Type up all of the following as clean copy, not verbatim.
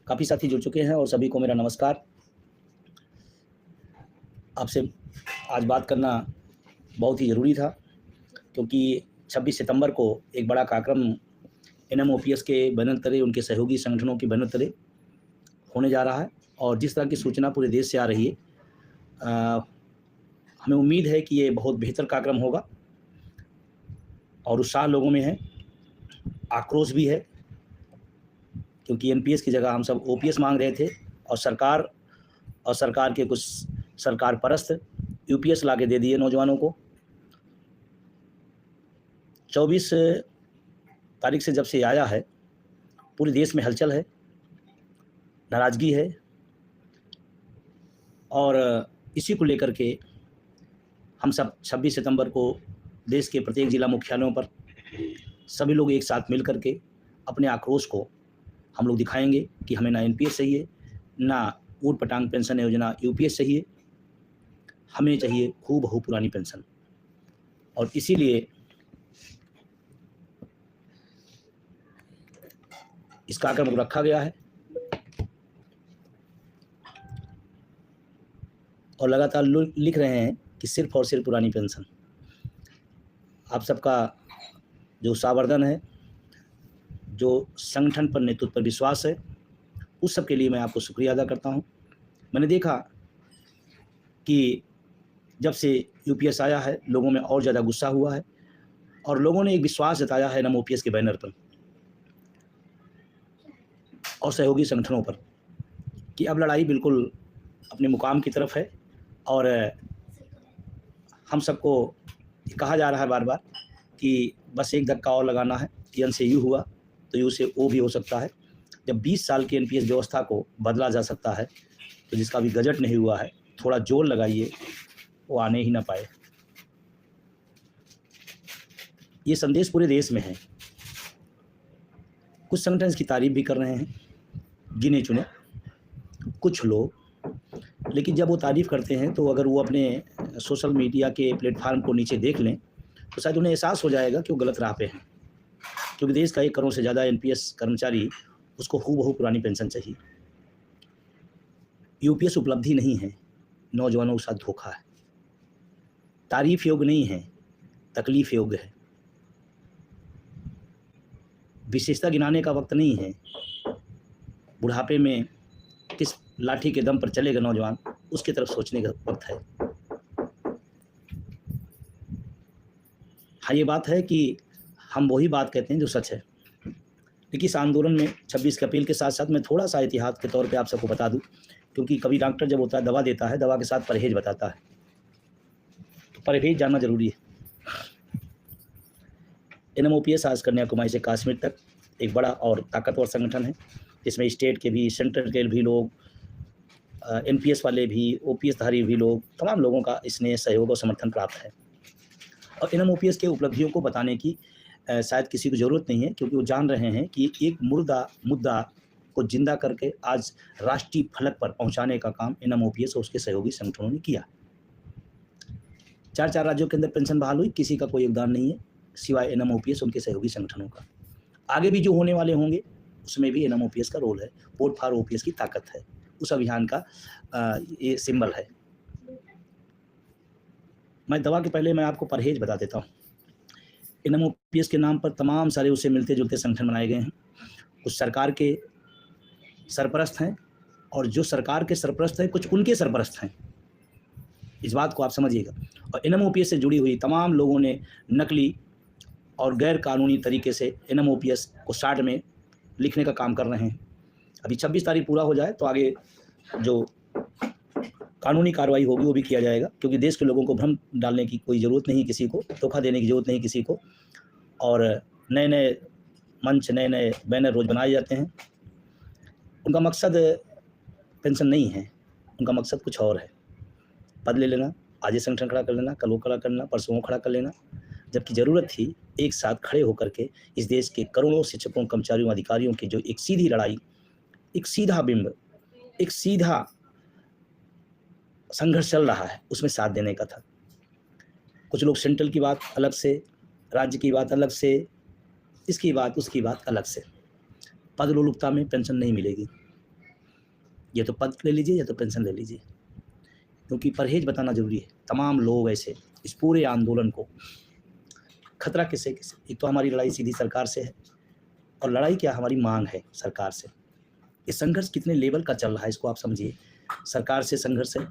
काफ़ी साथी जुड़ चुके हैं और सभी को मेरा नमस्कार। आपसे आज बात करना बहुत ही ज़रूरी था क्योंकि 26 सितंबर को एक बड़ा कार्यक्रम एनएमओपीएस के बैनर तले, उनके सहयोगी संगठनों के बैनर तले होने जा रहा है और जिस तरह की सूचना पूरे देश से आ रही है, हमें उम्मीद है कि ये बहुत बेहतर कार्यक्रम होगा और उत्साह लोगों में है, आक्रोश भी है क्योंकि एनपीएस की जगह हम सब ओपीएस मांग रहे थे और सरकार के कुछ सरकार परस्त यूपीएस ला के दे दिए नौजवानों को। 24 तारीख से जब से आया है, पूरे देश में हलचल है, नाराज़गी है और इसी को लेकर के हम सब 26 सितंबर को देश के प्रत्येक जिला मुख्यालयों पर सभी लोग एक साथ मिल कर के अपने आक्रोश को हम लोग दिखाएंगे कि हमें ना एनपीएस चाहिए, ना ऊट पटांग पेंशन योजना यूपीएस चाहिए, हमें चाहिए हूबहू पुरानी पेंशन। और इसीलिए इस कार्यक्रम को रखा गया है और लगातार लोग लिख रहे हैं कि सिर्फ और सिर्फ पुरानी पेंशन। आप सबका जो सावर्धन है, जो संगठन पर, नेतृत्व पर विश्वास है, उस सब के लिए मैं आपको शुक्रिया अदा करता हूं। मैंने देखा कि जब से यूपीएस आया है, लोगों में और ज़्यादा गुस्सा हुआ है और लोगों ने एक विश्वास जताया है एनएमओपीएस के बैनर पर और सहयोगी संगठनों पर कि अब लड़ाई बिल्कुल अपने मुकाम की तरफ है और हम सबको कहा जा रहा है बार बार कि बस एक धक्का और लगाना है, यन से यू हुआ तो यू से ओ भी हो सकता है। जब 20 साल की एनपीएस व्यवस्था को बदला जा सकता है तो जिसका भी गजट नहीं हुआ है, थोड़ा जोर लगाइए, वो आने ही ना पाए। ये संदेश पूरे देश में है। कुछ संगठन इसकी तारीफ भी कर रहे हैं, गिने चुने कुछ लोग, लेकिन जब वो तारीफ करते हैं तो अगर वो अपने सोशल मीडिया के प्लेटफार्म को नीचे देख लें तो शायद उन्हें एहसास हो जाएगा कि वो गलत राह पे हैं, क्योंकि देश का 1 करोड़ से ज़्यादा एनपीएस कर्मचारी, उसको हूबहू पुरानी पेंशन चाहिए। यूपीएस उपलब्धि नहीं है, नौजवानों के साथ धोखा है, तारीफ योग्य नहीं है, तकलीफ योग्य है। विशेषता गिनाने का वक्त नहीं है, बुढ़ापे में किस लाठी के दम पर चलेगा नौजवान, उसकी तरफ सोचने का वक्त है। हाँ, ये बात है कि हम वही बात कहते हैं जो सच है। लेकिन इस आंदोलन में 26 की अपील के साथ साथ मैं थोड़ा सा इतिहास के तौर पे आप सबको बता दूं, क्योंकि कभी डॉक्टर जब होता है दवा देता है, दवा के साथ परहेज बताता है, तो परहेज जानना जरूरी है। एनएमओपीएस आज कन्याकुमारी से कश्मीर तक एक बड़ा और ताकतवर संगठन है, जिसमें स्टेट के भी, सेंट्रल के भी लोग, एनपीएस वाले भी, ओपीएस धारी भी लोग, तमाम लोगों का इसने सहयोग और समर्थन प्राप्त है। और एनएमओपीएस के उपलब्धियों को बताने की शायद किसी को ज़रूरत नहीं है, क्योंकि वो जान रहे हैं कि एक मुद्दा को जिंदा करके आज राष्ट्रीय फलक पर पहुंचाने का काम एनएमओपीएस और उसके सहयोगी संगठनों ने किया। 4 राज्यों के अंदर पेंशन बहाल हुई, किसी का कोई योगदान नहीं है सिवाय एनएमओपीएस, उनके सहयोगी संगठनों का। आगे भी जो होने वाले होंगे उसमें भी एनएमओपीएस का रोल है। वोट फॉर ओपीएस की ताकत है, उस अभियान का ये सिंबल है। मैं दवा के पहले मैं आपको परहेज बता देता हूँ। एनएमओपीएस के नाम पर तमाम सारे उससे मिलते जुलते संगठन बनाए गए हैं। कुछ सरकार के सरपरस्त हैं और जो सरकार के सरपरस्त हैं कुछ उनके सरपरस्त हैं, इस बात को आप समझिएगा। और एनएमओपीएस से जुड़ी हुई तमाम लोगों ने नकली और गैर कानूनी तरीके से एनएमओपीएस को शार्ट में लिखने का काम कर रहे हैं। अभी 26 तारीख पूरा हो जाए तो आगे जो कानूनी कार्रवाई होगी वो भी किया जाएगा, क्योंकि देश के लोगों को भ्रम डालने की कोई ज़रूरत नहीं, किसी को धोखा देने की ज़रूरत नहीं किसी को। और नए नए मंच, नए नए बैनर रोज़ बनाए जाते हैं। उनका मकसद पेंशन नहीं है, उनका मकसद कुछ और है। पद ले लेना, आज ये संगठन खड़ा कर लेना, कल वो खड़ा कर लेना, परसों वो खड़ा कर लेना, जबकि ज़रूरत थी एक साथ खड़े होकर के इस देश के करोड़ों शिक्षकों, कर्मचारियों, अधिकारियों की जो एक सीधी लड़ाई, एक सीधा बिंब, एक सीधा संघर्ष चल रहा है, उसमें साथ देने का था। कुछ लोग सेंट्रल की बात अलग से, राज्य की बात अलग से, इसकी बात उसकी बात अलग से। पद लोलुपता में पेंशन नहीं मिलेगी, या तो पद ले लीजिए या तो पेंशन ले लीजिए, क्योंकि परहेज बताना जरूरी है। तमाम लोग ऐसे इस पूरे आंदोलन को खतरा किसे किसे, एक तो हमारी लड़ाई सीधी सरकार से है, और लड़ाई क्या, हमारी मांग है सरकार से। ये संघर्ष कितने लेवल का चल रहा है इसको आप समझिए। सरकार से संघर्ष है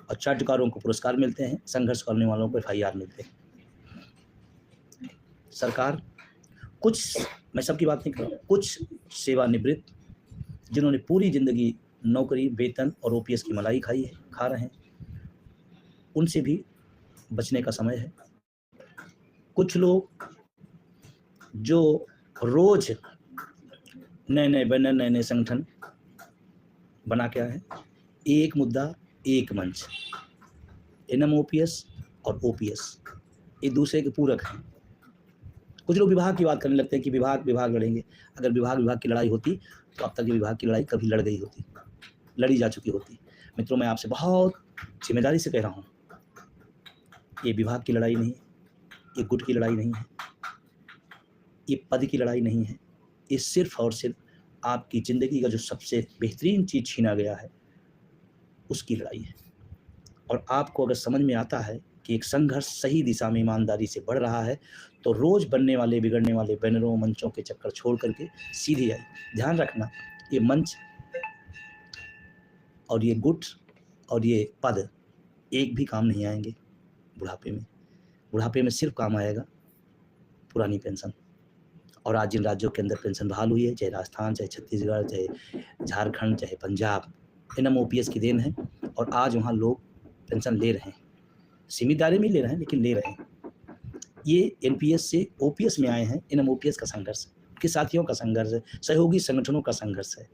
और चाटुकारों को पुरस्कार मिलते हैं, संघर्ष करने वालों को FIR मिलते हैं। सरकार कुछ, मैं सबकी बात नहीं कर रहा हूँ, कुछ सेवानिवृत्त जिन्होंने पूरी जिंदगी नौकरी, वेतन और OPS की मलाई खाई है, खा रहे हैं, उनसे भी बचने का समय है। कुछ लोग जो रोज नए नए संगठन बना के आए हैं, एक मुद्दा एक मंच, NMOPS और OPS एक दूसरे के पूरक हैं। कुछ लोग विभाग की बात करने लगते हैं कि विभाग लड़ेंगे। अगर विभाग की लड़ाई होती तो अब तक ये विभाग की लड़ाई कभी लड़ गई होती, लड़ी जा चुकी होती। मित्रों, मैं आपसे बहुत जिम्मेदारी से कह रहा हूँ, ये विभाग की लड़ाई नहीं है, ये गुट की लड़ाई नहीं है, ये पद की लड़ाई नहीं है, ये सिर्फ और सिर्फ आपकी ज़िंदगी का जो सबसे बेहतरीन चीज़ छीना गया है उसकी लड़ाई है। और आपको अगर समझ में आता है कि एक संघर्ष सही दिशा में ईमानदारी से बढ़ रहा है, तो रोज़ बनने वाले बिगड़ने वाले बैनरों मंचों के चक्कर छोड़ करके सीधी आई। ध्यान रखना, ये मंच और ये गुट और ये पद एक भी काम नहीं आएंगे बुढ़ापे में सिर्फ काम आएगा पुरानी पेंशन। और आज जिन राज्यों के अंदर पेंशन बहाल हुई है, चाहे राजस्थान, चाहे छत्तीसगढ़, चाहे झारखंड, चाहे पंजाब, NMOPS की देन है। और आज वहाँ लोग पेंशन ले रहे हैं, सीमित दायरे में ले रहे हैं, लेकिन ले रहे हैं। ये NPS से OPS में आए हैं, NMOPS का संघर्ष, के साथियों का संघर्ष है, सहयोगी संगठनों का संघर्ष है।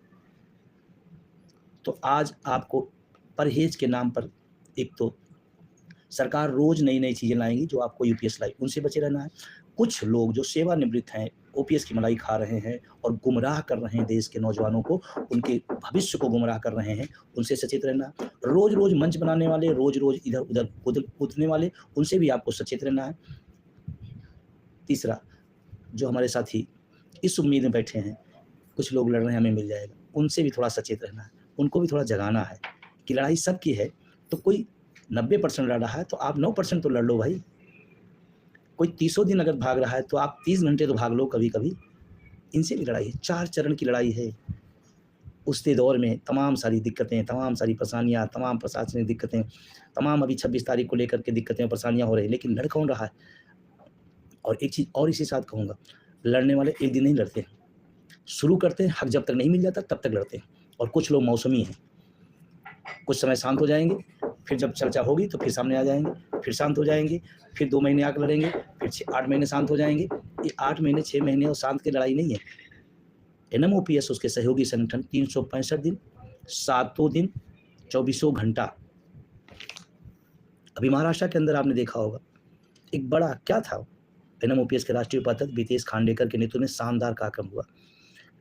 तो आज आपको परहेज के नाम पर, एक तो सरकार रोज नई चीजें लाएंगी जो आपको UPS लाई, उनसे बचे रहना है। कुछ लोग जो सेवानिवृत्त हैं, OPS की मलाई खा रहे हैं और गुमराह कर रहे हैं देश के नौजवानों को, उनके भविष्य को गुमराह कर रहे हैं, उनसे सचेत रहना। रोज मंच बनाने वाले, रोज इधर उधर कूदने वाले, उनसे भी आपको सचेत रहना है। तीसरा, जो हमारे साथी इस उम्मीद में बैठे हैं कुछ लोग लड़ रहे हैं हमें मिल जाएगा, उनसे भी थोड़ा सचेत रहना है, उनको भी थोड़ा जगाना है कि लड़ाई सबकी है। तो कोई 90% लड़ रहा है तो आप 9% तो लड़ लो भाई। कोई 30 दिन अगर भाग रहा है तो आप 30 घंटे तो भाग लो कभी कभी। इनसे भी लड़ाई है, 4 चरण की लड़ाई है। उसके दौर में तमाम सारी दिक्कतें, तमाम सारी परेशानियाँ, तमाम प्रशासनिक दिक्कतें, तमाम अभी 26 तारीख को लेकर के दिक्कतें और परेशानियाँ हो रही हैं, लेकिन लड़ कौन रहा है। और एक चीज़ और इसी साथ कहूँगा, लड़ने वाले एक दिन नहीं लड़ते हैं, शुरू करते हैं, हक जब तक नहीं मिल जाता तब तक लड़ते हैं। और कुछ लोग मौसमी हैं, कुछ समय शांत हो जाएंगे, फिर जब चर्चा होगी तो फिर सामने आ जाएंगे, फिर शांत हो जाएंगे, फिर 2 महीने आकर लड़ेंगे, फिर 8 महीने शांत हो जाएंगे। ये 8 महीने 6 महीने और शांत की लड़ाई नहीं है। NMOPS उसके सहयोगी संगठन 365 दिन, 7 दिन, 24 घंटा। अभी महाराष्ट्र के अंदर आपने देखा होगा, एक बड़ा क्या था, NMOPS के राष्ट्रीय उपाध्यक्ष बीतेश खांडेकर के नेतृत्व में शानदार कार्यक्रम हुआ।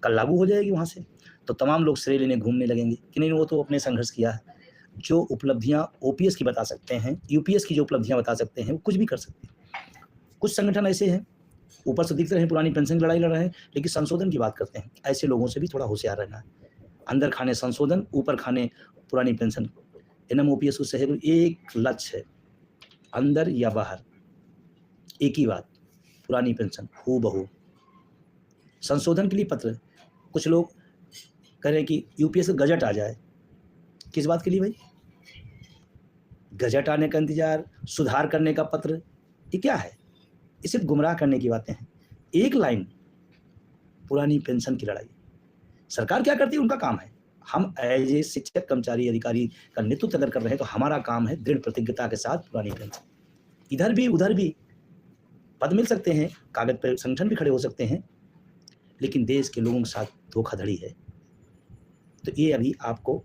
कल लागू हो जाएगी वहाँ से, तो तमाम लोग श्रेय लेने घूमने लगेंगे कि नहीं वो तो अपने संघर्ष किया है। जो उपलब्धियां OPS की बता सकते हैं, UPS की जो उपलब्धियां बता सकते हैं, वो कुछ भी कर सकते हैं। कुछ संगठन ऐसे हैं, ऊपर से दिखते रहे पुरानी पेंशन की लड़ाई लड़ रहे हैं, लेकिन संशोधन की बात करते हैं। ऐसे लोगों से भी थोड़ा होशियार रहना है। अंदर खाने संशोधन, ऊपर खाने पुरानी पेंशन। NMOPS को शहर एक लक्ष्य है, अंदर या बाहर एक ही बात, पुरानी पेंशन हूबहू। संशोधन के लिए पत्र, कुछ लोग कह रहे हैं कि UPS का गजट आ जाए। किस बात के लिए भाई? गजट आने का इंतजार, सुधार करने का पत्र, ये क्या है? ये सिर्फ गुमराह करने की बातें हैं। एक लाइन, पुरानी पेंशन की लड़ाई। सरकार क्या करती है, उनका काम है। हम एज ए शिक्षक, कर्मचारी, अधिकारी का नेतृत्व अगर कर रहे हैं तो हमारा काम है दृढ़ प्रतिज्ञता के साथ पुरानी पेंशन। इधर भी उधर भी पद मिल सकते हैं, कागज पर संगठन भी खड़े हो सकते हैं, लेकिन देश के लोगों के साथ धोखाधड़ी है। तो ये अभी आपको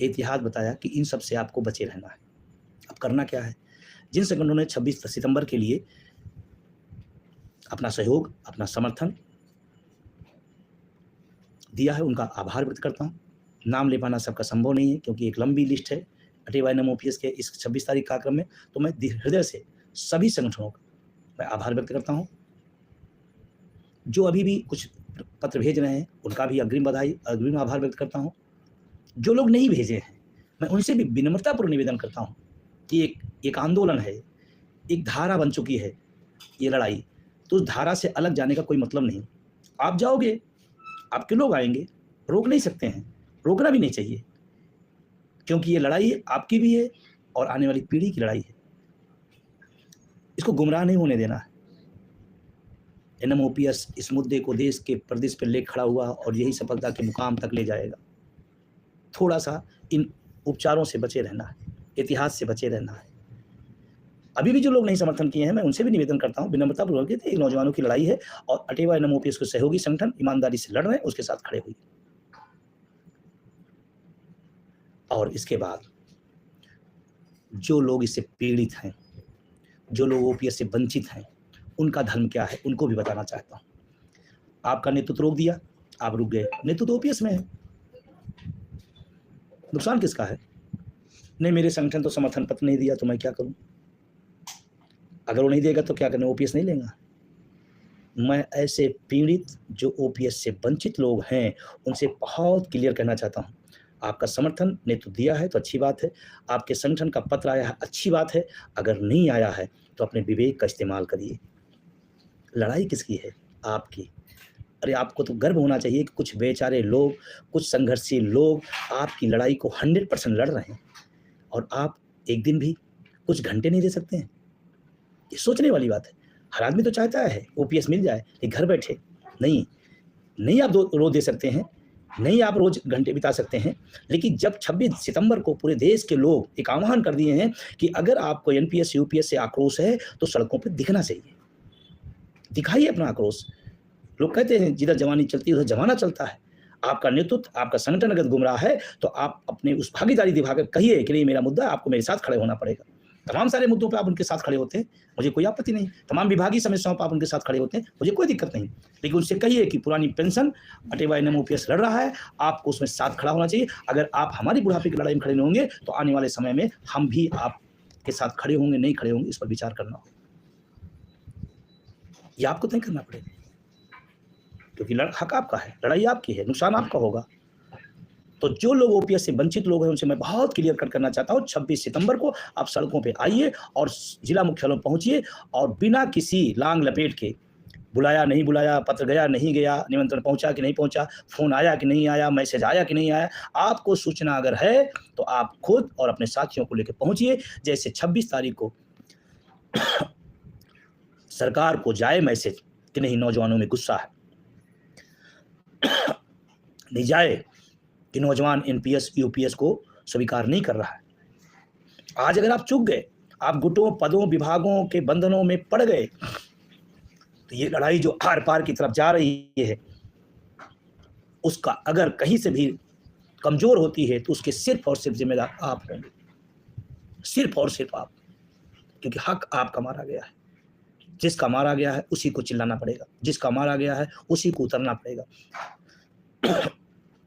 इतिहास बताया कि इन सब से आपको बचे रहना है। अब करना क्या है? जिन संगठनों ने 26 सितंबर के लिए अपना सहयोग, अपना समर्थन दिया है, उनका आभार व्यक्त करता हूँ। नाम ले पाना सबका संभव नहीं है क्योंकि एक लंबी लिस्ट है अटेवा NMOPS के इस 26 तारीख कार्यक्रम में। तो मैं हृदय से सभी संगठनों का मैं आभार व्यक्त करता हूँ। जो अभी भी कुछ पत्र भेज रहे हैं उनका भी अग्रिम बधाई, अग्रिम आभार व्यक्त करता हूँ। जो लोग नहीं भेजे हैं, मैं उनसे भी विनम्रतापूर्वक निवेदन करता हूँ कि एक आंदोलन है, एक धारा बन चुकी है ये लड़ाई, तो उस धारा से अलग जाने का कोई मतलब नहीं। आप जाओगे, आपके लोग आएंगे, रोक नहीं सकते हैं, रोकना भी नहीं चाहिए, क्योंकि ये लड़ाई आपकी भी है और आने वाली पीढ़ी की लड़ाई है। इसको गुमराह नहीं होने देना है। एनएमओपीएस इस मुद्दे को देश के प्रदेश पर ले खड़ा हुआ और यही सफलता के मुकाम तक ले जाएगा। थोड़ा सा इन उपचारों से बचे रहना है, इतिहास से बचे रहना है। अभी भी जो लोग नहीं समर्थन किए हैं, मैं उनसे भी निवेदन करता हूं विनम्रतापूर्वक कि एक नौजवानों की लड़ाई है और अटेवा एनएमओपीएस को सहयोगी संगठन ईमानदारी से लड़ रहे हैं, उसके साथ खड़े हुए। और इसके बाद जो लोग इससे पीड़ित हैं, जो लोग ओपीएस से वंचित हैं, उनका धर्म क्या है, उनको भी बताना चाहता हूं। आपका नेतृत्व रोक दिया, आप रुक गए, नेतृत्व ओपीएस में है, नुकसान किसका है? नहीं, मेरे संगठन तो समर्थन पत्र नहीं दिया तो मैं क्या करूं? अगर वो नहीं देगा तो क्या करना, ओपीएस नहीं लेगा? मैं ऐसे पीड़ित जो ओपीएस से वंचित लोग हैं उनसे बहुत क्लियर कहना चाहता हूं, आपका समर्थन नेतृत्व दिया है तो अच्छी बात है, आपके संगठन का पत्र आया है अच्छी बात है, अगर नहीं आया है तो अपने विवेक का इस्तेमाल करिए। लड़ाई किसकी है? आपकी। अरे आपको तो गर्व होना चाहिए कि कुछ बेचारे लोग, कुछ संघर्षशील लोग आपकी लड़ाई को 100% लड़ रहे हैं और आप एक दिन भी कुछ घंटे नहीं दे सकते हैं। ये सोचने वाली बात है। हर आदमी तो चाहता है ओपीएस मिल जाए, लेकिन घर बैठे नहीं आप रोज दे सकते हैं, नहीं आप रोज घंटे बिता सकते हैं, लेकिन जब 26 सितंबर को पूरे देश के लोग एक आह्वान कर दिए हैं कि अगर आपको एनपीएस यूपीएस से आक्रोश है तो सड़कों पर दिखना चाहिए, दिखाइए अपना आक्रोश। लोग कहते हैं जिधर जवानी चलती है उधर जमाना चलता है। आपका नेतृत्व, आपका संगठन अगर गुमराह है तो आप अपने उस भागीदारी दिखाकर कहिए कि नहीं मेरा मुद्दा है, आपको मेरे साथ खड़े होना पड़ेगा। तमाम सारे मुद्दों पे आप उनके साथ खड़े होते हैं, मुझे कोई आपत्ति नहीं। तमाम विभागीय समस्याओं पर आप उनके साथ खड़े होते हैं, मुझे कोई दिक्कत नहीं। लेकिन उनसे कहिए कि पुरानी पेंशन अटेवा एनएमओपीएस लड़ रहा है, आपको उसमें साथ खड़ा होना चाहिए। अगर आप हमारी बुढ़ापे की लड़ाई में खड़े नहीं होंगे तो आने वाले समय में हम भी आपके साथ खड़े होंगे, नहीं खड़े होंगे, इस पर विचार करना होगा। ये आपको तय करना पड़ेगा, क्योंकि हक आपका है, लड़ाई आपकी है, नुकसान आपका होगा। तो जो लोग ओपीएस से वंचित लोग हैं उनसे मैं बहुत क्लियर कट करना चाहता हूं, 26 सितंबर को आप सड़कों पे आइए और जिला मुख्यालयों पहुंचिए और बिना किसी लांग लपेट के, बुलाया नहीं बुलाया, पत्र गया नहीं गया, निमंत्रण पहुंचा कि नहीं पहुंचा, फोन आया कि नहीं आया, मैसेज आया कि नहीं आया, आपको सूचना अगर है तो आप खुद और अपने साथियों को लेकर पहुंचिए। जैसे 26 तारीख को सरकार को जाए मैसेज कि नहीं नौजवानों में गुस्सा है, नहीं जाए कि नौजवान एनपीएस यूपीएस को स्वीकार नहीं कर रहा है। आज अगर आप चूक गए, आप गुटों, पदों, विभागों के बंधनों में पड़ गए, तो ये लड़ाई जो आर पार की तरफ जा रही है उसका अगर कहीं से भी कमजोर होती है तो उसके सिर्फ और सिर्फ जिम्मेदार आप होंगे, सिर्फ और सिर्फ आप, क्योंकि हक आपका मारा गया है। जिसका मारा गया है उसी को चिल्लाना पड़ेगा, जिसका मारा गया है उसी को उतरना पड़ेगा।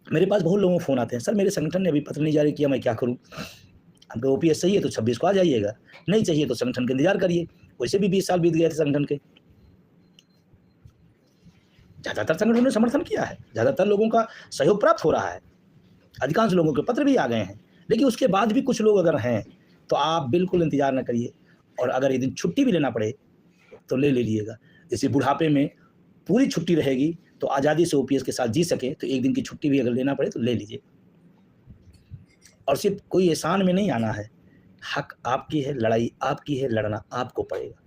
मेरे पास बहुत लोगों को फोन आते हैं, सर मेरे संगठन ने अभी पत्र नहीं जारी किया, मैं क्या करूं? आपका ओपीएस चाहिए तो 26 को आ जाइएगा, नहीं चाहिए तो संगठन का इंतजार करिए। वैसे भी 20 साल बीत गए थे संगठन के, ज्यादातर संगठनों ने समर्थन किया है, ज्यादातर लोगों का सहयोग प्राप्त हो रहा है, अधिकांश लोगों के पत्र भी आ गए हैं। लेकिन उसके बाद भी कुछ लोग अगर हैं तो आप बिल्कुल इंतजार न करिए, और अगर एक दिन छुट्टी भी लेना पड़े तो ले लीजिएगा। जैसे बुढ़ापे में पूरी छुट्टी रहेगी तो आज़ादी से ओपीएस के साथ जी सके, तो एक दिन की छुट्टी भी अगर लेना पड़े तो ले लीजिए। और सिर्फ कोई एहसान में नहीं आना है, हक आपकी है, लड़ाई आपकी है, लड़ना आपको पड़ेगा।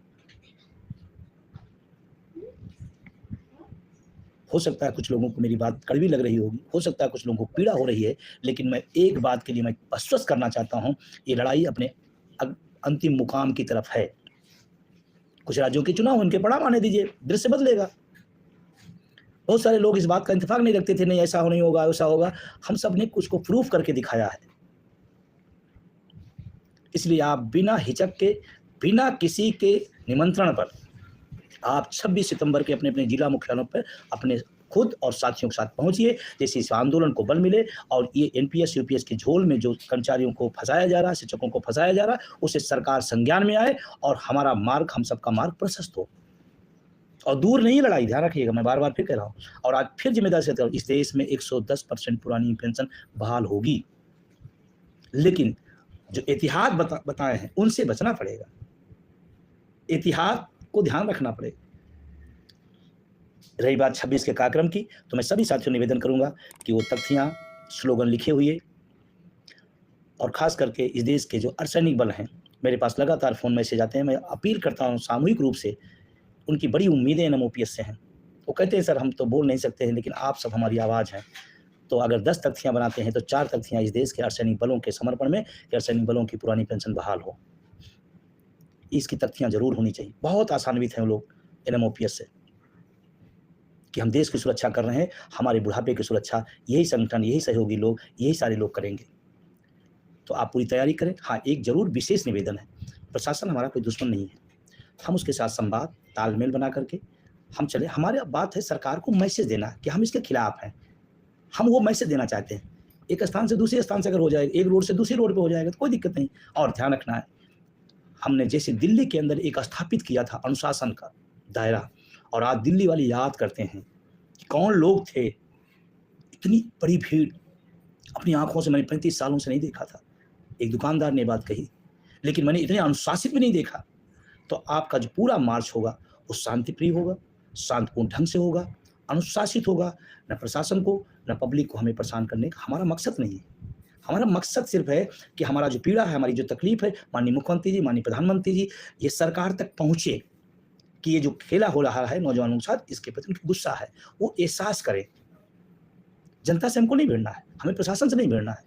हो सकता है कुछ लोगों को मेरी बात कड़वी लग रही होगी, हो सकता है कुछ लोगों को पीड़ा हो रही है, लेकिन मैं एक बात के लिए मैं आश्वस्त करना चाहता हूं, ये लड़ाई अपने अंतिम मुकाम की तरफ है। कुछ राज्यों के चुनाव, उनके परिणाम आने दीजिए, दृश्य बदलेगा। बहुत सारे लोग इस बात का इंतफाक नहीं रखते थे, नहीं ऐसा नहीं होगा, वैसा होगा। हम सब ने कुछ को प्रूफ करके दिखाया है। इसलिए आप बिना हिचक के, बिना किसी के निमंत्रण पर आप 26 सितंबर के अपने अपने जिला मुख्यालयों पर अपने खुद और साथियों के साथ पहुंचिए, जैसे इस आंदोलन को बल मिले और ये एनपीएस यूपीएस के झोल में जो कर्मचारियों को फंसाया जा रहा है, शिक्षकों को फंसाया जा रहा है, उसे सरकार संज्ञान में आए और हमारा मार्ग, हम सबका मार्ग प्रशस्त हो। और दूर नहीं लड़ाई, ध्यान रखिएगा, मैं बार-बार फिर कह रहा हूँ। और आज फिर ज़िम्मेदारी से कहता हूँ, इस देश में 110% पुरानी पेंशन बहाल होगी। लेकिन जो इतिहास बताए हैं, उनसे बचना पड़ेगा। इतिहास को ध्यान रखना पड़ेगा। रही बात 26 के कार्यक्रम की, तो मैं सभी साथियों निवेदन करूँगा कि वो तख्तियाँ, स्लोगन लिखे हुए और ख़ास करके इस देश के जो अर्धसैनिक बल हैं, मेरे पास लगातार फ़ोन मैसेज आते हैं। मैं अपील करता हूँ सामूहिक रूप से, उनकी बड़ी उम्मीदें एनएमओपीएस से हैं। वो कहते हैं सर हम तो बोल नहीं सकते हैं, लेकिन आप सब हमारी आवाज़ हैं। तो अगर 10 तख्तियाँ बनाते हैं तो 4 तख्तियाँ इस देश के अर्धसैनिक बलों के समर्पण में, कि अर्धसैनिक बलों की पुरानी पेंशन बहाल हो। इसकी तख्तियाँ ज़रूर होनी चाहिए। बहुत आशान्वित हैं वो लोग एनएमओपीएस से कि हम देश की सुरक्षा कर रहे हैं, हमारे बुढ़ापे की सुरक्षा यही संगठन, यही सहयोगी लोग, यही सारे लोग करेंगे। तो आप पूरी तैयारी करें। हाँ, एक ज़रूर विशेष निवेदन है, प्रशासन हमारा कोई दुश्मन नहीं है, हम उसके साथ संवाद, तालमेल बना करके हम चले। हमारी बात है सरकार को मैसेज देना कि हम इसके खिलाफ हैं, हम वो मैसेज देना चाहते हैं। एक स्थान से दूसरे स्थान से अगर हो जाएगा, एक रोड से दूसरी रोड पे हो जाएगा तो कोई दिक्कत नहीं। और ध्यान रखना है, हमने जैसे दिल्ली के अंदर एक स्थापित किया था अनुशासन का दायरा, और आज दिल्ली वाले याद करते हैं कि कौन लोग थे, इतनी बड़ी भीड़ अपनी आंखों से मैंने 35 सालों से नहीं देखा था। एक दुकानदार ने बात कही, लेकिन मैंने इतने अनुशासित भी नहीं देखा। तो आपका जो पूरा मार्च होगा वो शांतिप्रिय होगा, शांतिपूर्ण ढंग से होगा, अनुशासित होगा। न प्रशासन को न पब्लिक को हमें परेशान करने का हमारा मकसद नहीं है। हमारा मकसद सिर्फ है कि हमारा जो पीड़ा है, हमारी जो तकलीफ है, माननीय मुख्यमंत्री जी, माननीय प्रधानमंत्री जी, ये सरकार तक पहुँचे कि ये जो खेला हो रहा है नौजवानों के साथ, इसके प्रति उनका गुस्सा है, वो एहसास करें। जनता से हमको नहीं भिड़ना है, हमें प्रशासन से नहीं भिड़ना है।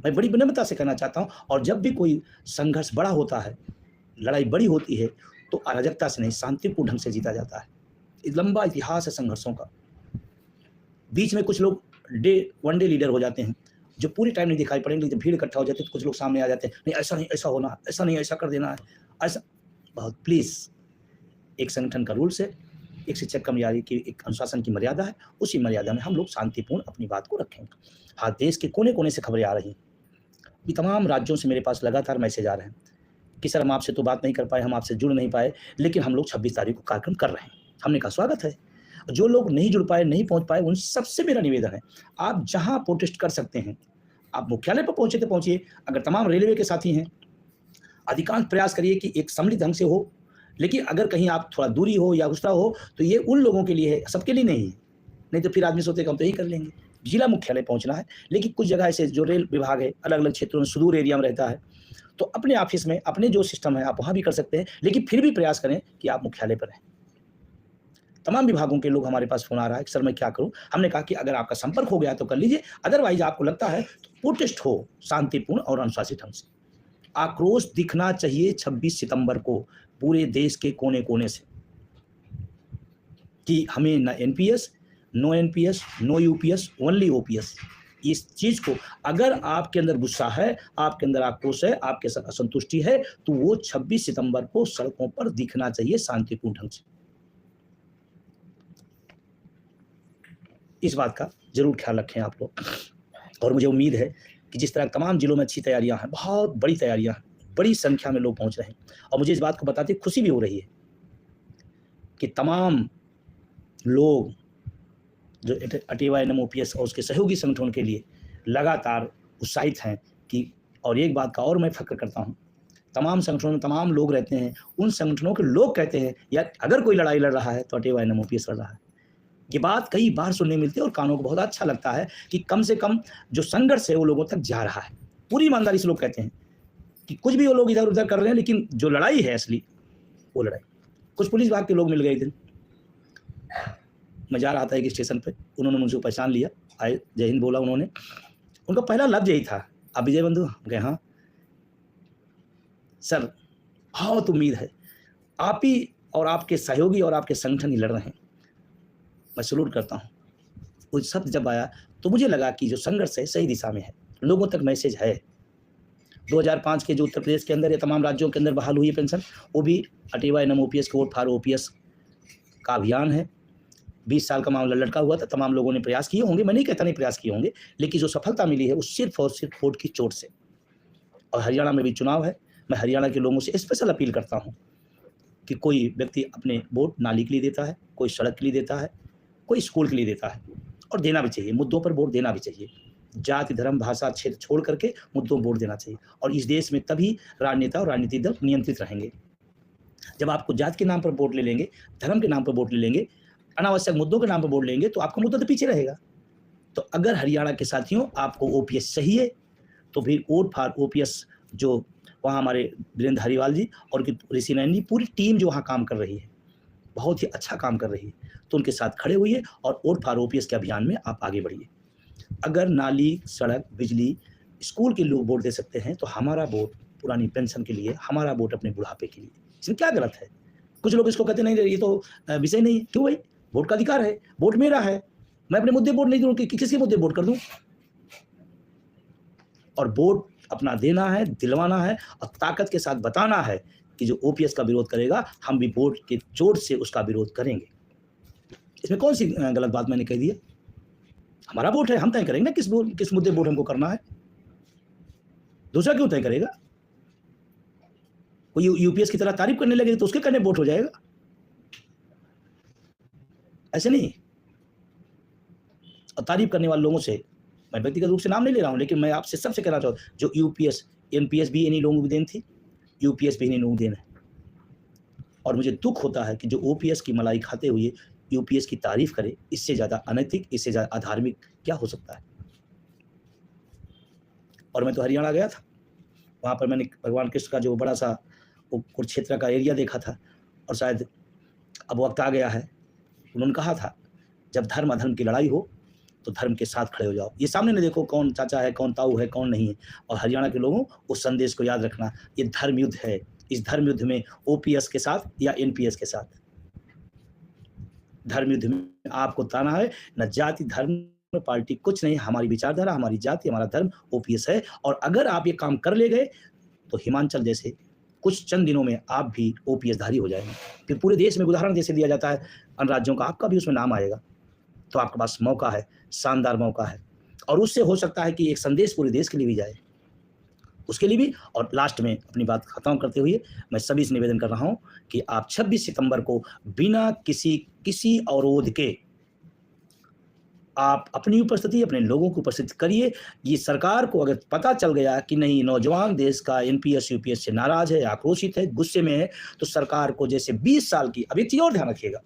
मैं बड़ी विनम्रता से कहना चाहता हूँ। और जब भी कोई संघर्ष बड़ा होता है, लड़ाई बड़ी होती है, तो अराजकता से नहीं, शांतिपूर्ण ढंग से जीता जाता है। एक लंबा इतिहास है संघर्षों का। बीच में कुछ लोग वन डे लीडर हो जाते हैं, जो पूरे टाइम नहीं दिखाई पड़ेंगे, जब भीड़ इकट्ठा हो जाती है तो कुछ लोग सामने आ जाते हैं, नहीं ऐसा नहीं, ऐसा होना, ऐसा नहीं, ऐसा कर देना है, ऐसा। बहुत प्लीज़, एक संगठन का रूल्स है, एक शिक्षक कर्मचारी की एक अनुशासन की मर्यादा है, उसी मर्यादा में हम लोग शांतिपूर्ण अपनी बात को रखेंगे। हाँ, देश के कोने-कोने से खबरें आ रही हैं। ये तमाम राज्यों से मेरे पास लगातार मैसेज आ रहे हैं कि सर हम आपसे तो बात नहीं कर पाए, हम आपसे जुड़ नहीं पाए, लेकिन हम लोग 26 तारीख को कार्यक्रम कर रहे हैं। हमने कहा स्वागत है। जो लोग नहीं जुड़ पाए, नहीं पहुँच पाए, उन सबसे मेरा निवेदन है, आप जहाँ प्रोटेस्ट कर सकते हैं, आप मुख्यालय पर पहुँचे तो पहुँचिए। अगर तमाम रेलवे के साथी हैं, अधिकांश प्रयास करिए कि एक सम्मिलित ढंग से हो। लेकिन अगर कहीं आप थोड़ा दूरी हो या गुस्सा हो, तो ये उन लोगों के लिए है, सबके लिए नहीं है। नहीं तो फिर आदमी सोचते कि हम तो यही कर लेंगे। जिला मुख्यालय पहुंचना है, लेकिन कुछ जगह ऐसे जो रेल विभाग है, अलग-अलग क्षेत्रों में सुदूर एरिया में रहता है, तो अपने ऑफिस में, अपने जो सिस्टम है, आप वहाँ भी कर सकते हैं, लेकिन फिर भी प्रयास करें कि आप मुख्यालय पर रहें। तमाम विभागों के लोग हमारे पास फ़ोन आ रहा है कि सर मैं क्या करूँ? हमने कहा कि अगर आपका संपर्क हो गया तो कर लीजिए, अदरवाइज़ आपको लगता है तो प्रोटेस्ट हो शांतिपूर्ण और अनुशासित ढंग से। आक्रोश दिखना चाहिए 26 सितंबर को पूरे देश के कोने-कोने से कि हमें ना NPS, no UPS, only OPS. इस चीज़ को अगर आपके अंदर गुस्सा है, आपके अंदर आक्रोश है, आपके साथ असंतुष्टि है, तो वो 26 सितंबर को सड़कों पर दिखना चाहिए शांतिपूर्ण ढंग से। इस बात का ज़रूर ख्याल रखें आप लोग। और मुझे उम्मीद है कि जिस तरह तमाम जिलों में अच्छी तैयारियां हैं, बहुत बड़ी तैयारियां हैं, बड़ी संख्या में लोग पहुंच रहे हैं, और मुझे इस बात को बताते खुशी भी हो रही है कि तमाम लोग जो अटेवा एनएमओपीएस और उसके सहयोगी संगठनों के लिए लगातार उत्साहित हैं कि, और एक बात का और मैं फ़ख्र करता हूँ, तमाम संगठनों में तमाम लोग रहते हैं, उन संगठनों के लोग कहते हैं यार अगर कोई लड़ाई लड़ रहा है तो अटेवा एनएमओपीएस लड़ रहा है। ये बात कई बार सुनने मिलती है और कानों को बहुत अच्छा लगता है कि कम से कम जो संघर्ष है वो लोगों तक जा रहा है। पूरी ईमानदारी से लोग कहते हैं कि कुछ भी वो लोग इधर उधर कर रहे हैं, लेकिन जो लड़ाई है असली वो लड़ाई। कुछ पुलिस विभाग के लोग मिल गए दिन, मैं जा रहा था एक स्टेशन पे, उन्होंने मुझसे पहचान लिया, आए, जय हिंद बोला उन्होंने। उनका पहला लफ्ज यही था, आप विजय बंधु? गए हाँ सर, बहुत उम्मीद है, आप ही और आपके सहयोगी और आपके संगठन ही लड़ रहे हैं। मैं सलूट करता हूँ। वो शब्द जब आया तो मुझे लगा कि जो संघर्ष है सही दिशा में है, लोगों तक मैसेज है। 2005 के जो उत्तर प्रदेश के अंदर या तमाम राज्यों के अंदर बहाल हुई है पेंशन, वो भी अटेवा एनएमओपीएस वोट फॉर ओपीएस का अभियान है। 20 साल का मामला लटका हुआ था, तमाम लोगों ने प्रयास किए होंगे, मैं नहीं कहता नहीं प्रयास किए होंगे, लेकिन जो सफलता मिली है वो सिर्फ और सिर्फ वोट की चोट से। और हरियाणा में भी चुनाव है, मैं हरियाणा के लोगों से स्पेशल अपील करता हूँ कि कोई व्यक्ति अपने वोट नाली के लिए देता है, कोई सड़क के लिए देता है, कोई स्कूल के लिए देता है, और देना भी चाहिए, मुद्दों पर वोट देना भी चाहिए। जाति, धर्म, भाषा, क्षेत्र छोड़ करके मुद्दों पर वोट देना चाहिए, और इस देश में तभी राजनेता और राजनीतिक दल नियंत्रित रहेंगे। जब आपको जाति के नाम पर वोट ले लेंगे, धर्म के नाम पर वोट ले लेंगे, अनावश्यक मुद्दों के नाम पर वोट लेंगे, तो आपका मुद्दा तो पीछे रहेगा। तो अगर हरियाणा के साथियों आपको ओपीएस चाहिए, तो फिर वोट फॉर ओपीएस, जो वहाँ हमारे वीरेंद्र हरिवाल जी और ऋषि नयन जी, पूरी टीम जो वहाँ काम कर रही है, बहुत ही अच्छा काम कर रही है, तो उनके साथ खड़े होइए और वोट फॉर ओपीएस के अभियान में आप आगे बढ़िए। अगर नाली, सड़क, बिजली, स्कूल के लोग वोट दे सकते हैं, तो हमारा वोट पुरानी पेंशन के लिए, हमारा वोट अपने बुढ़ापे के लिए, इसमें क्या गलत है? कुछ लोग इसको कहते नहीं, ये तो विषय नहीं है। क्यों भाई? वोट का अधिकार है, वोट मेरा है, मैं अपने मुद्दे वोट नहीं दूं कि किसी मुद्दे वोट कर दूं। और वोट अपना देना है, दिलवाना है, और ताकत के साथ बताना है कि जो ओपीएस का विरोध करेगा, हम भी वोट के चोट से उसका विरोध करेंगे। इसमें कौन सी गलत बात मैंने कह दी है? हमारा वोट है, हम तय करेंगे ना किस मुद्दे वोट हमको करना है। दूसरा क्यों तय करेगा? कोई यूपीएस की तरह तारीफ करने लगे तो उसके करने वोट हो जाएगा, ऐसे नहीं। और तारीफ करने वाले लोगों से मैं व्यक्तिगत रूप से नाम नहीं ले रहा हूं, लेकिन मैं आपसे सबसे कहना चाहता हूं, जो यूपीएस, एनपीएस भी इन्हीं लोगों की देन थी, यूपीएस भी इन्हीं लोगों की देन है। और मुझे दुख होता है कि जो ओपीएस की मलाई खाते हुए यूपीएस की तारीफ करे, इससे ज्यादा अनैतिक, इससे ज्यादा अधार्मिक क्या हो सकता है। और मैं तो हरियाणा गया था, वहां पर मैंने भगवान कृष्ण का जो बड़ा सा कुरुक्षेत्र का एरिया देखा था, और शायद अब वक्त आ गया है, उन्होंने कहा था जब धर्म अधर्म की लड़ाई हो तो धर्म के साथ खड़े हो जाओ। ये सामने न देखो कौन चाचा है, कौन ताऊ है, कौन नहीं है। और हरियाणा के लोगों उस संदेश को याद रखना, ये धर्म युद्ध है। इस धर्म युद्ध में ओपीएस के साथ या एनपीएस के साथ, धर्म युद्ध में आपको ताना है, न जाति, धर्म, पार्टी, कुछ नहीं। हमारी विचारधारा, हमारी जाति, हमारा धर्म ओपीएस है। और अगर आप ये काम कर ले गए तो हिमाचल जैसे कुछ चंद दिनों में आप भी ओपीएस धारी हो जाएंगे। फिर पूरे देश में उदाहरण जैसे दिया जाता है अन्य राज्यों का, आपका भी उसमें नाम आएगा। तो आपके पास मौका है, शानदार मौका है, और उससे हो सकता है कि एक संदेश पूरे देश के लिए भी जाए, उसके लिए भी। और लास्ट में अपनी बात खत्म करते हुए मैं सभी से निवेदन कर रहा हूं कि आप 26 सितंबर को बिना किसी अवरोध के आप अपनी उपस्थिति, अपने लोगों की उपस्थिति करिए। ये सरकार को अगर पता चल गया कि नहीं, नौजवान देश का एनपीएस यूपीएस से नाराज है, आक्रोशित है, गुस्से में है, तो सरकार को जैसे 20 साल की, अब एक चीज और ध्यान रखिएगा,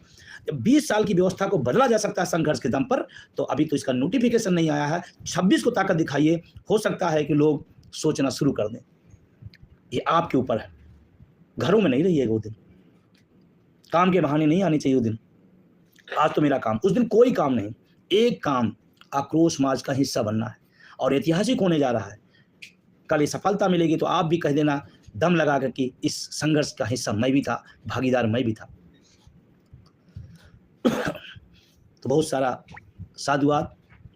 जब 20 साल की व्यवस्था को बदला जा सकता है संघर्ष के दम पर, तो अभी तो इसका नोटिफिकेशन नहीं आया है। 26 को ताकत दिखाइए, हो सकता है कि लोग सोचना शुरू कर दें। ये आपके ऊपर है, घरों में नहीं रहिएगा वो दिन, काम के बहाने नहीं आने चाहिए वो दिन। आज तो मेरा काम, उस दिन कोई काम नहीं, एक काम आक्रोश मार्च का हिस्सा बनना है, और ऐतिहासिक होने जा रहा है। कल ये सफलता मिलेगी तो आप भी कह देना दम लगा कर कि इस संघर्ष का हिस्सा मैं भी था, भागीदार मैं भी था। तो बहुत सारा साधुवाद,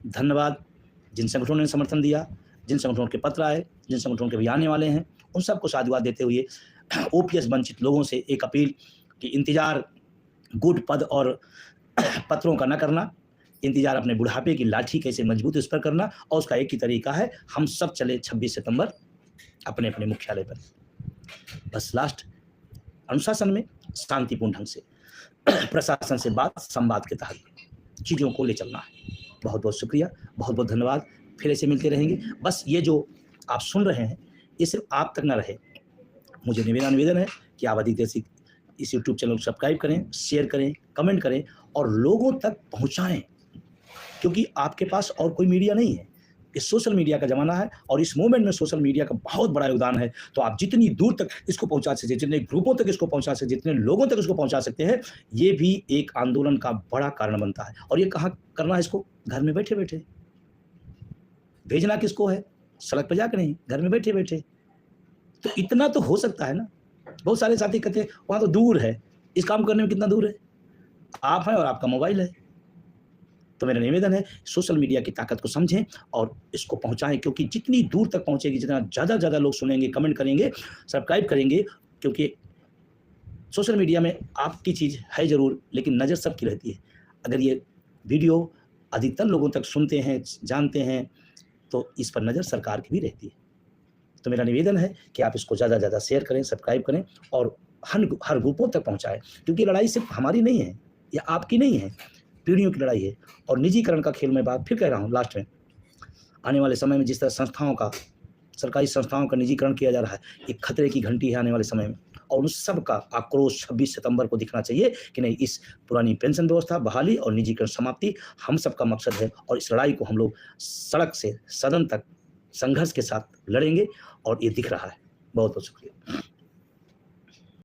धन्यवाद जिन संगठनों ने समर्थन दिया, जिन संगठनों के पत्र आए, जिन संगठनों के भी आने वाले हैं, उन सबको साधुवाद देते हुए ओपीएस वंचित लोगों से एक अपील कि इंतजार गुड पद और पत्रों का न करना, इंतजार अपने बुढ़ापे की लाठी कैसे मजबूत उस पर करना, और उसका एक ही तरीका है, हम सब चले 26 सितंबर अपने अपने मुख्यालय पर। बस लास्ट, अनुशासन में शांतिपूर्ण ढंग से प्रशासन से बात संवाद के तहत चीज़ों को ले चलना है। बहुत बहुत शुक्रिया, बहुत बहुत धन्यवाद। फिर ऐसे मिलते रहेंगे। बस ये जो आप सुन रहे हैं ये सिर्फ आप तक ना रहे, मुझे निवेदन है कि आप अधिक से इस यूट्यूब चैनल को सब्सक्राइब करें, शेयर करें, कमेंट करें और लोगों तक पहुंचाएं, क्योंकि आपके पास और कोई मीडिया नहीं है। ये सोशल मीडिया का ज़माना है और इस मूवमेंट में सोशल मीडिया का बहुत बड़ा योगदान है। तो आप जितनी दूर तक इसको पहुंचा सकते हैं, जितने ग्रुपों तक इसको पहुंचा सकते हैं, जितने लोगों तक इसको पहुंचा सकते हैं, ये भी एक आंदोलन का बड़ा कारण बनता है। और ये कहाँ करना है इसको? घर में बैठे बैठे। भेजना किसको है? सड़क पर जाकर नहीं, घर में बैठे बैठे। तो इतना तो हो सकता है ना। बहुत सारे साथी कहते हैं वहाँ तो दूर है, इस काम करने में कितना दूर है? आप हैं और आपका मोबाइल है। तो मेरा निवेदन है सोशल मीडिया की ताकत को समझें और इसको पहुंचाएं, क्योंकि जितनी दूर तक पहुंचेगी, जितना ज़्यादा लोग सुनेंगे, कमेंट करेंगे, सब्सक्राइब करेंगे, क्योंकि सोशल मीडिया में आपकी चीज़ है ज़रूर, लेकिन नज़र सबकी रहती है। अगर ये वीडियो अधिकतर लोगों तक सुनते हैं, जानते हैं, तो इस पर नज़र सरकार की भी रहती है। तो मेरा निवेदन है कि आप इसको ज़्यादा शेयर करें, सब्सक्राइब करें और हर ग्रुपों तक पहुँचाए, क्योंकि लड़ाई सिर्फ हमारी नहीं है या आपकी नहीं है, पीढ़ियों की लड़ाई है। और निजीकरण का खेल मैं बात फिर कह रहा हूँ लास्ट में, आने वाले समय में जिस तरह सरकारी संस्थाओं का निजीकरण किया जा रहा है, एक खतरे की घंटी है आने वाले समय में। और उन सब का आक्रोश 26 सितंबर को दिखना चाहिए कि नहीं, इस पुरानी पेंशन व्यवस्था बहाली और निजीकरण समाप्ति हम सबका मकसद है, और इस लड़ाई को हम लोग सड़क से सदन तक संघर्ष के साथ लड़ेंगे, और ये दिख रहा है। बहुत बहुत शुक्रिया।